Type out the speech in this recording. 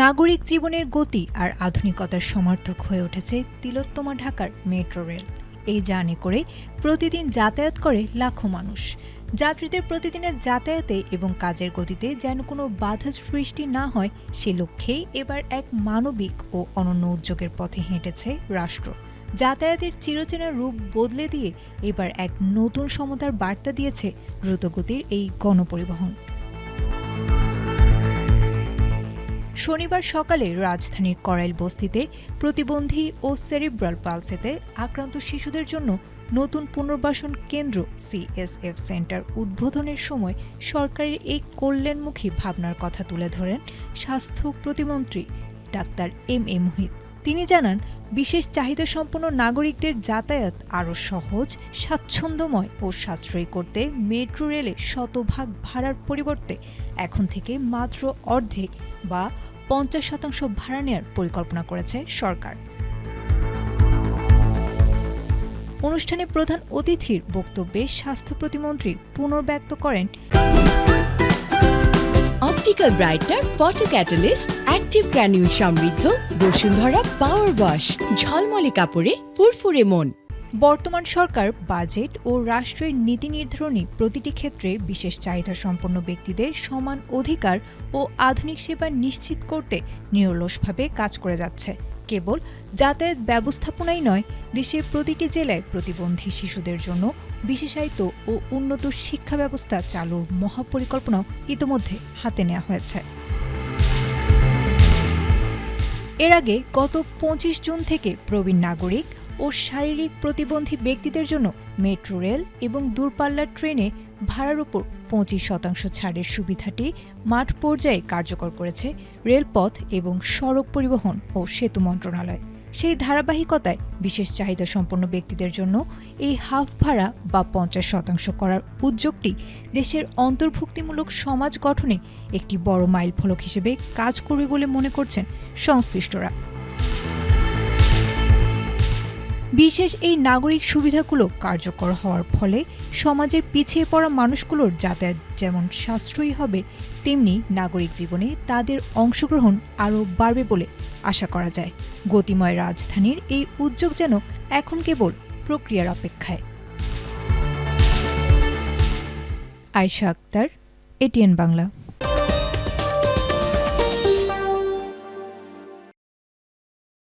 নাগরিক জীবনের গতি আর আধুনিকতার সমর্থক হয়ে উঠেছে তিলোত্তমা ঢাকার মেট্রো রেল। এই জার্নি করে প্রতিদিন যাতায়াত করে লাখো মানুষ। যাত্রীদের প্রতিদিনের যাতায়াতে এবং কাজের গতিতে যেন কোনো বাধা সৃষ্টি না হয় সে লক্ষ্যেই এবার এক মানবিক ও অনন্য উদ্যোগের পথে হেঁটেছে রাষ্ট্র। যাতায়াতের চিরচেনা রূপ বদলে দিয়ে এবার এক নতুন সমতার বার্তা দিয়েছে দ্রুতগতির এই গণপরিবহন। শনিবার সকালে রাজধানীর করাইল বস্তিতে প্রতিবন্ধী ও সেরিব্রাল পালসিতে আক্রান্ত শিশুদের জন্য নতুন পুনর্বাসন কেন্দ্র CSF সেন্টার উদ্বোধনের সময় সরকারের এই কল্যাণমুখী ভাবনার কথা তুলে ধরেন স্বাস্থ্য প্রতিমন্ত্রী ডাক্তার এম মুহিত। তিনি জানান, বিশেষ চাহিদাসম্পন্ন নাগরিকদের যাতায়াত আরও সহজ, স্বাচ্ছন্দ্যময় ও সাশ্রয়ী করতে মেট্রো রেলে শতভাগ ভাড়ার পরিবর্তে এখন থেকে মাত্র অর্ধেক বা 50% ভাড়া নেওয়ার পরিকল্পনা করেছে সরকার। অনুষ্ঠানে প্রধান অতিথির বক্তব্যে স্বাস্থ্য প্রতিমন্ত্রী পুনর্ব্যক্ত করেন, optical brightener, photo catalyst, active granule সমৃদ্ধ বসুন্ধরা পাওয়ার ওয়াশ, ঝলমলে কাপড়ে ফুরফুরে মন। বর্তমান সরকার বাজেট ও রাষ্ট্রের নীতি নির্ধারণী প্রতিটি ক্ষেত্রে বিশেষ চাহিদা সম্পন্ন ব্যক্তিদের সমান অধিকার ও আধুনিক সেবা নিশ্চিত করতে নিরলসভাবে কাজ করে যাচ্ছে। কেবল যাতায়াত ব্যবস্থাপনাই নয়, দেশের প্রতিটি জেলায় প্রতিবন্ধী শিশুদের জন্য বিশেষায়িত ও উন্নত শিক্ষা ব্যবস্থা চালুর মহাপরিকল্পনাও ইতোমধ্যে হাতে নেওয়া হয়েছে। এর আগে গত 25 জুন থেকে প্রবীণ নাগরিক ও শারীরিক প্রতিবন্ধী ব্যক্তিদের জন্য মেট্রো রেল এবং দূরপাল্লার ট্রেনে ভাড়ার উপর 25% ছাড়ের সুবিধাটি মাঠ পর্যায়ে কার্যকর করেছে রেলপথ এবং সড়ক পরিবহন ও সেতু মন্ত্রণালয়। সেই ধারাবাহিকতায় বিশেষ চাহিদা সম্পন্ন ব্যক্তিদের জন্য এই হাফ ভাড়া বা 50% করার উদ্যোগটি দেশের অন্তর্ভুক্তিমূলক সমাজ গঠনে একটি বড় মাইলফলক হিসেবে কাজ করবে বলে মনে করছেন সংশ্লিষ্টরা। বিশেষ এই নাগরিক সুবিধাগুলো কার্যকর হওয়ার ফলে সমাজের পিছিয়ে পড়া মানুষগুলোর যাতায়াত যেমন সাশ্রয়ী হবে, তেমনি নাগরিক জীবনে তাদের অংশগ্রহণ আরও বাড়বে বলে আশা করা যায়। গতিময় রাজধানীর এই উদ্যোগ যেন এখন কেবল প্রক্রিয়ার অপেক্ষায়। আয়েশা আক্তার, ATN বাংলা।